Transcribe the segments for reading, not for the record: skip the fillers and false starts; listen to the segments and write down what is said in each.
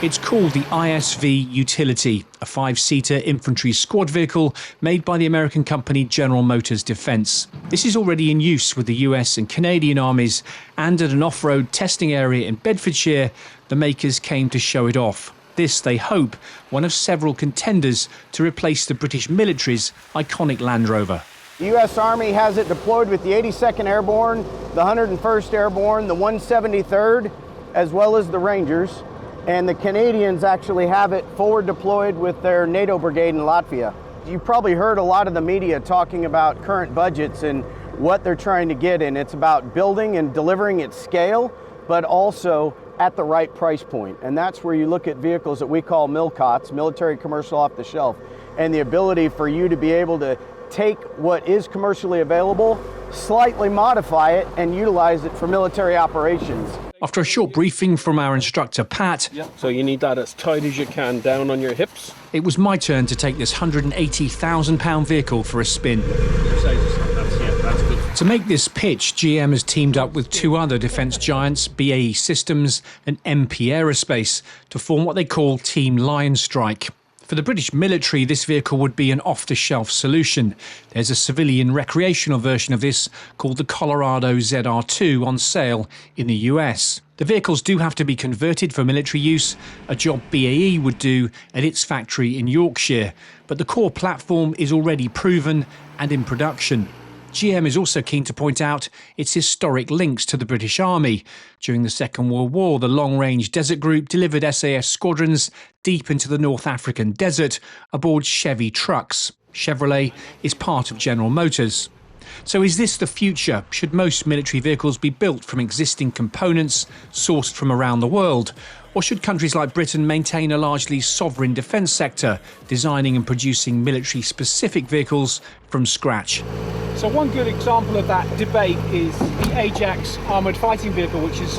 It's called the ISV Utility, a 5-seater infantry squad vehicle made by the American company General Motors Defense. This is already in use with the US and Canadian armies, and at an off-road testing area in Bedfordshire, the makers came to show it off. This, they hope, one of several contenders to replace the British military's iconic Land Rover. The U.S. Army has it deployed with the 82nd Airborne, the 101st Airborne, the 173rd, as well as the Rangers. And the Canadians actually have it forward deployed with their NATO brigade in Latvia. You probably heard a lot of the media talking about current budgets and what they're trying to get in. It's about building and delivering at scale, but also at the right price point. And that's where you look at vehicles that we call MILCOTs, military commercial off the shelf, and the ability for you to be able to take what is commercially available, slightly modify it, and utilize it for military operations. After a short briefing from our instructor, Pat, so you need that as tight as you can down on your hips. It was my turn to take this £180,000 vehicle for a spin. That's good. To make this pitch, GM has teamed up with two other defence giants, BAE Systems and MP Aerospace, to form what they call Team Lion Strike. For the British military, this vehicle would be an off-the-shelf solution. There's a civilian recreational version of this called the Colorado ZR2 on sale in the US. The vehicles do have to be converted for military use, a job BAE would do at its factory in Yorkshire, but the core platform is already proven and in production. GM is also keen to point out its historic links to the British Army. During the Second World War, the Long-Range Desert Group delivered SAS squadrons deep into the North African desert aboard Chevy trucks. Chevrolet is part of General Motors. So is this the future? Should most military vehicles be built from existing components sourced from around the world? Or should countries like Britain maintain a largely sovereign defence sector, designing and producing military-specific vehicles from scratch? So one good example of that debate is the Ajax armoured fighting vehicle, which has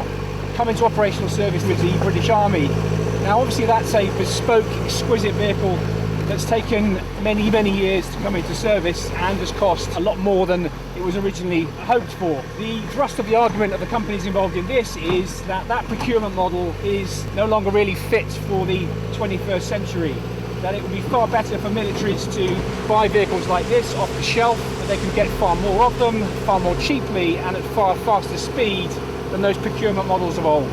come into operational service with the British Army. Now obviously that's a bespoke, exquisite vehicle that's taken many, many years to come into service and has cost a lot more than it was originally hoped for. The thrust of the argument of the companies involved in this is that that procurement model is no longer really fit for the 21st century, that it would be far better for militaries to buy vehicles like this off the shelf, that they can get far more of them, far more cheaply and at far faster speed than those procurement models of old.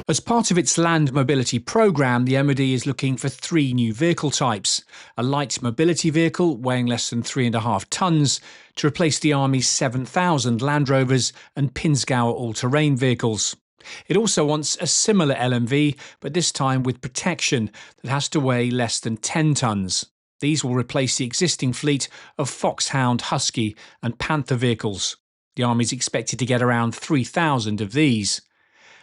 As part of its land mobility programme, the MOD is looking for 3 new vehicle types. A light mobility vehicle weighing less than 3.5 tonnes to replace the Army's 7,000 Land Rovers and Pinzgauer all-terrain vehicles. It also wants a similar LMV, but this time with protection that has to weigh less than 10 tonnes. These will replace the existing fleet of Foxhound, Husky and Panther vehicles. The Army is expected to get around 3,000 of these.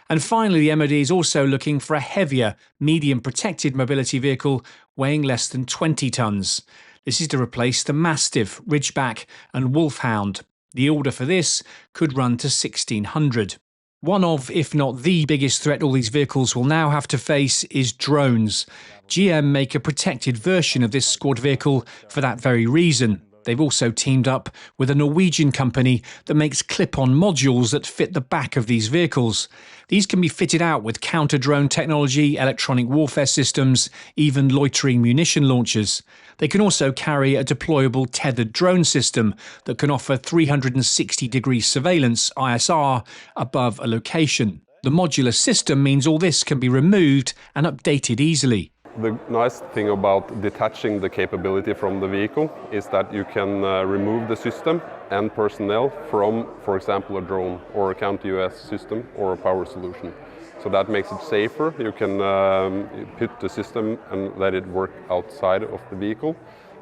And finally, the MOD is also looking for a heavier, medium protected mobility vehicle weighing less than 20 tonnes. This is to replace the Mastiff, Ridgeback and Wolfhound. The order for this could run to 1,600. One of, if not the biggest threat all these vehicles will now have to face is drones. GM make a protected version of this squad vehicle for that very reason. They've also teamed up with a Norwegian company that makes clip-on modules that fit the back of these vehicles. These can be fitted out with counter-drone technology, electronic warfare systems, even loitering munition launchers. They can also carry a deployable tethered drone system that can offer 360-degree surveillance, ISR, above a location. The modular system means all this can be removed and updated easily. The nice thing about detaching the capability from the vehicle is that you can remove the system and personnel from, for example, a drone or a counter-UAS system or a power solution. So that makes it safer. You can put the system and let it work outside of the vehicle,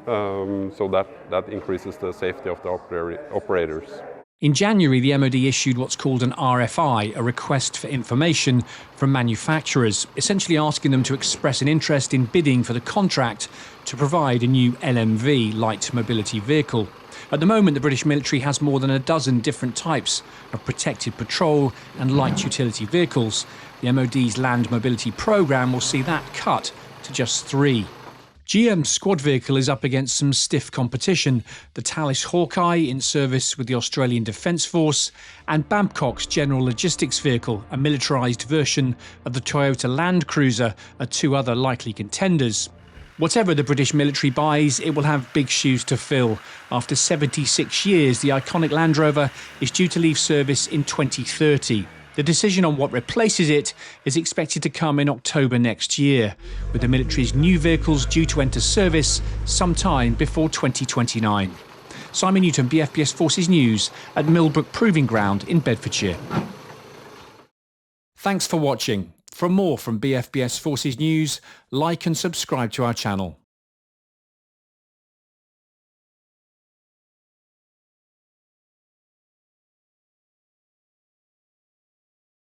so that increases the safety of the operators. In January, the MOD issued what's called an RFI, a request for information from manufacturers, essentially asking them to express an interest in bidding for the contract to provide a new LMV, light mobility vehicle. At the moment, the British military has more than a dozen different types of protected patrol and light utility vehicles. The MOD's land mobility programme will see that cut to just 3. GM's squad vehicle is up against some stiff competition. The Talis Hawkeye, in service with the Australian Defence Force, and Babcock's General Logistics vehicle, a militarised version of the Toyota Land Cruiser, are two other likely contenders. Whatever the British military buys, it will have big shoes to fill. After 76 years, the iconic Land Rover is due to leave service in 2030. The decision on what replaces it is expected to come in October next year, with the military's new vehicles due to enter service sometime before 2029. Simon Newton, BFBS Forces News at Millbrook Proving Ground in Bedfordshire. Thanks for watching. For more from BFBS Forces News, like and subscribe to our channel.